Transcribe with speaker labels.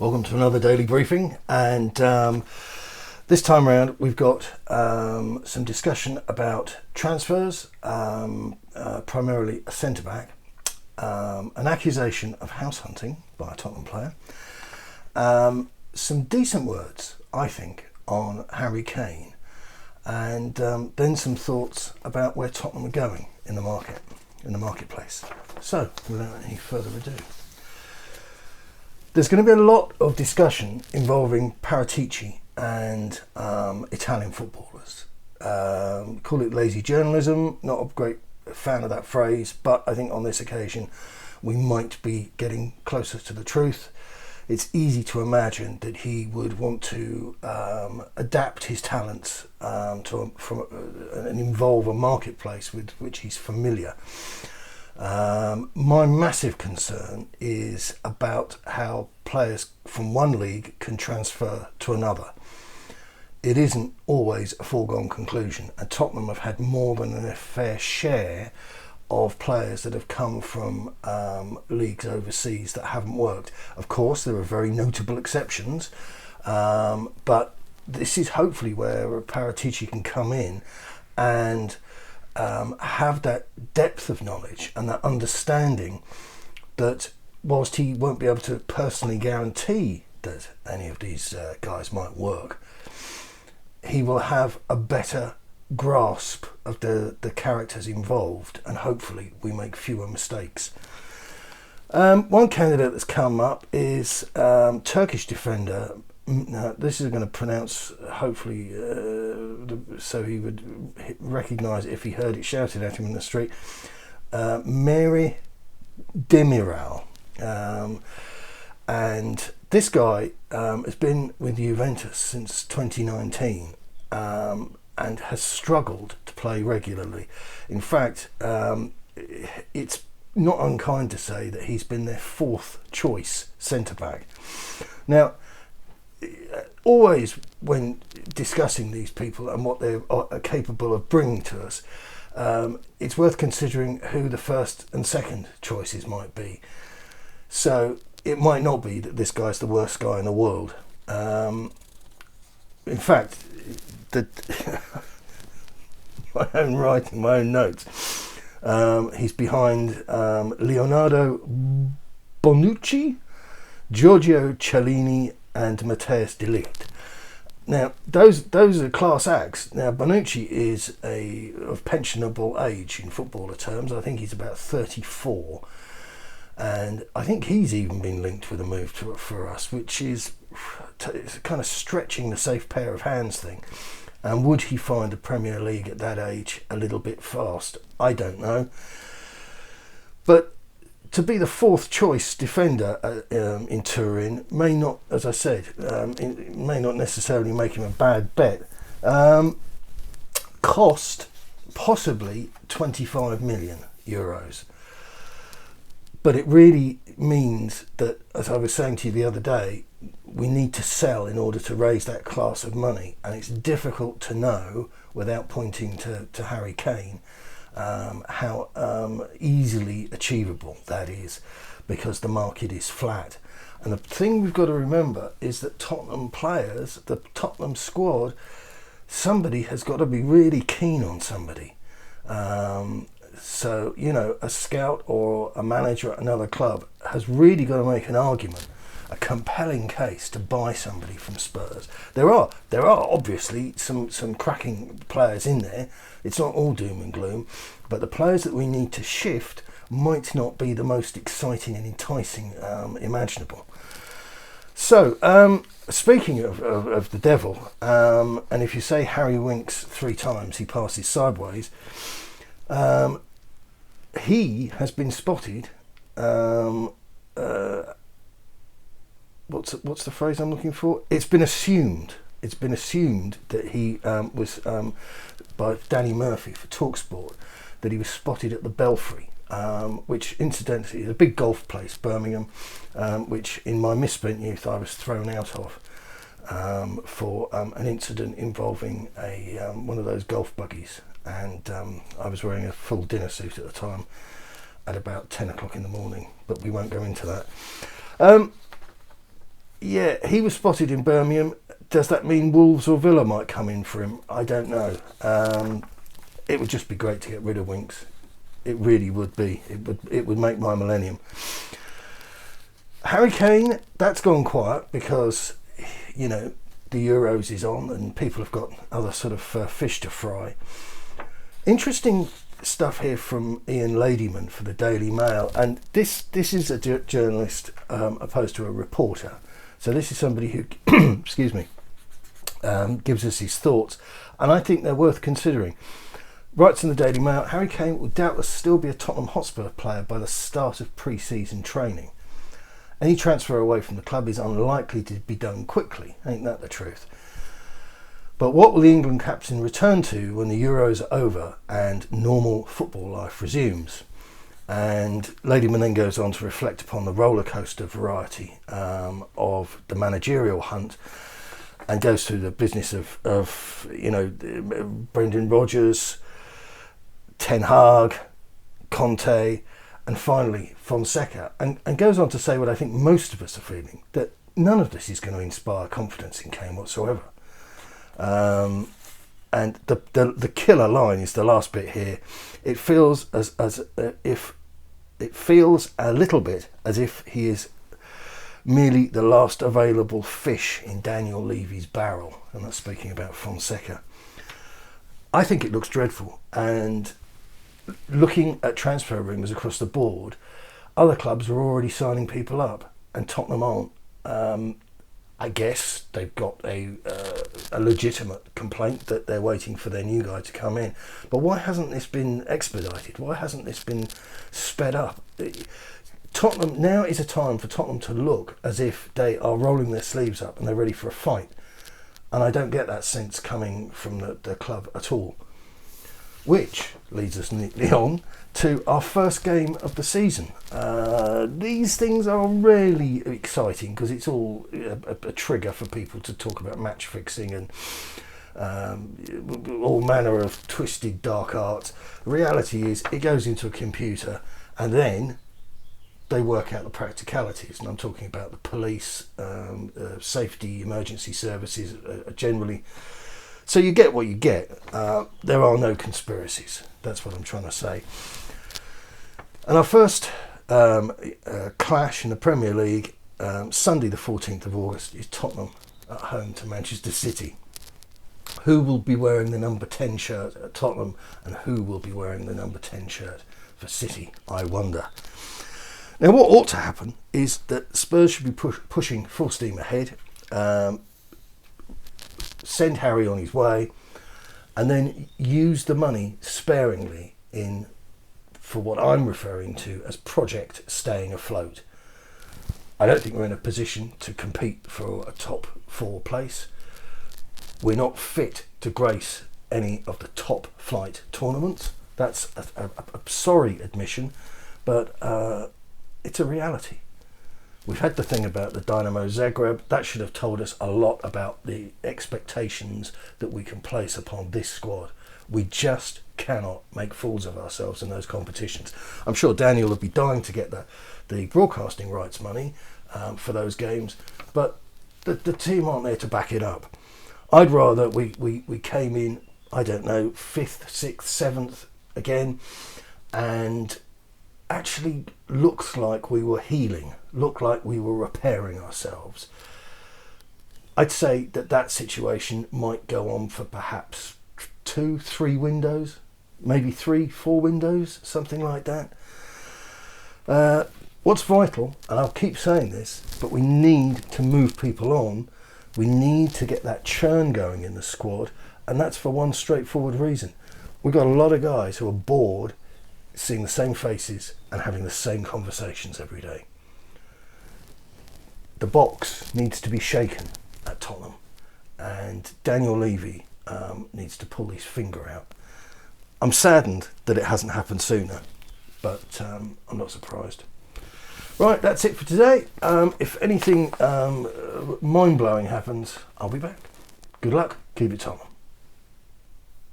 Speaker 1: Welcome to another daily briefing, and this time around we've got some discussion about transfers, primarily a centre-back, an accusation of house hunting by a Tottenham player, some decent words, I think, on Harry Kane, and then some thoughts about where Tottenham are going in the marketplace. So, without any further ado, there's going to be a lot of discussion involving Paratici and Italian footballers. Call it lazy journalism, not a great fan of that phrase, but I think on this occasion we might be getting closer to the truth. It's easy to imagine that he would want to adapt his talents and involve a marketplace with which he's familiar. My massive concern is about how players from one league can transfer to another. It isn't always a foregone conclusion, and Tottenham have had more than a fair share of players that have come from leagues overseas that haven't worked. Of course, there are very notable exceptions, but this is hopefully where Paratici can come in and have that depth of knowledge and that understanding that whilst he won't be able to personally guarantee that any of these guys might work, he will have a better grasp of the characters involved, and hopefully we make fewer mistakes. One candidate that's come up is Turkish defender. Now, this is going to pronounce, hopefully, so he would recognise it if he heard it shouted at him in the street. Mary Demiral. And this guy has been with Juventus since 2019 and has struggled to play regularly. In fact, it's not unkind to say that he's been their fourth choice centre-back. Now, always when discussing these people and what they are capable of bringing to us, it's worth considering who the first and second choices might be. So it might not be that this guy's the worst guy in the world. In fact, my own writing, my own notes, he's behind Leonardo Bonucci, Giorgio Chiellini and Matthias de Ligt. Now, those are class acts. Now, Bonucci is of pensionable age in footballer terms. I think he's about 34. And I think he's even been linked with a move for us, which is kind of stretching the safe pair of hands thing. And would he find the Premier League at that age a little bit fast? I don't know. But to be the fourth choice defender in Turin may not, as I said, it may not necessarily make him a bad bet. Cost possibly 25 million euros. But it really means that, as I was saying to you the other day, we need to sell in order to raise that class of money. And it's difficult to know, without pointing to Harry Kane, how easily achievable that is, because the market is flat. And the thing we've got to remember is that Tottenham players, the Tottenham squad, somebody has got to be really keen on somebody. So, a scout or a manager at another club has really got to make an argument, a compelling case to buy somebody from Spurs. There are obviously some cracking players in there. It's not all doom and gloom, but the players that we need to shift might not be the most exciting and enticing imaginable. So, speaking of the devil, and if you say Harry winks 3 times, he passes sideways. He has been spotted. What's the phrase I'm looking for? It's been assumed that he was by Danny Murphy for TalkSport, that he was spotted at the Belfry, which incidentally is a big golf place, Birmingham, which in my misspent youth I was thrown out of for an incident involving one of those golf buggies, and I was wearing a full dinner suit at the time at about 10 o'clock in the morning, but we won't go into that. Yeah, he was spotted in Birmingham. Does that mean Wolves or Villa might come in for him? I don't know. It would just be great to get rid of Winks. It really would be. It would make my millennium. Harry Kane, that's gone quiet because, you know, the Euros is on and people have got other sort of fish to fry. Interesting stuff here from Ian Ladyman for the Daily Mail, and this is a journalist opposed to a reporter. So this is somebody who, excuse me, gives us his thoughts, and I think they're worth considering. Writes in the Daily Mail, Harry Kane will doubtless still be a Tottenham Hotspur player by the start of pre-season training. Any transfer away from the club is unlikely to be done quickly. Ain't that the truth? But what will the England captain return to when the Euros are over and normal football life resumes? And Ladyman then goes on to reflect upon the roller coaster variety of the managerial hunt, and goes through the business of you know, Brendan Rodgers, Ten Hag, Conte, and finally Fonseca, and goes on to say what I think most of us are feeling, that none of this is going to inspire confidence in Kane whatsoever. And the killer line is the last bit here. It feels as if it feels a little bit as if he is merely the last available fish in Daniel Levy's barrel, and that's speaking about Fonseca. I think it looks dreadful, and looking at transfer rumours across the board, other clubs are already signing people up, and Tottenham aren't. I guess they've got a legitimate complaint that they're waiting for their new guy to come in. But why hasn't this been expedited? Why hasn't this been sped up? Tottenham, now is a time for Tottenham to look as if they are rolling their sleeves up and they're ready for a fight. And I don't get that sense coming from the club at all. Which leads us neatly on to our first game of the season. These things are really exciting because it's all a trigger for people to talk about match fixing and all manner of twisted dark arts. The reality is it goes into a computer and then they work out the practicalities, and I'm talking about the police, safety, emergency services generally. So you get what you get. There are no conspiracies. That's what I'm trying to say. And our first clash in the Premier League, Sunday the 14th of August, is Tottenham at home to Manchester City. Who will be wearing the number 10 shirt at Tottenham, and who will be wearing the number 10 shirt for City, I wonder. Now, what ought to happen is that Spurs should be pushing full steam ahead, send Harry on his way, and then use the money sparingly for what I'm referring to as Project Staying Afloat. I don't think we're in a position to compete for a top 4 place. We're not fit to grace any of the top flight tournaments. That's a sorry admission, but it's a reality. We've had the thing about the Dynamo Zagreb. That should have told us a lot about the expectations that we can place upon this squad. We just cannot make fools of ourselves in those competitions. I'm sure Daniel would be dying to get the broadcasting rights money for those games, but the team aren't there to back it up. I'd rather we came in, I don't know, 5th, 6th, 7th again, and actually looked like we were healing, looked like we were repairing ourselves. I'd say that situation might go on for perhaps 2, 3 windows, maybe 3, 4 windows, something like that. What's vital, and I'll keep saying this, but we need to move people on. We need to get that churn going in the squad, and that's for one straightforward reason. We've got a lot of guys who are bored seeing the same faces and having the same conversations every day. The box needs to be shaken at Tottenham, and Daniel Levy needs to pull his finger out. I'm saddened that it hasn't happened sooner, but I'm not surprised. Right, that's it for today. If anything mind-blowing happens, I'll be back. Good luck. Keep it Tottenham.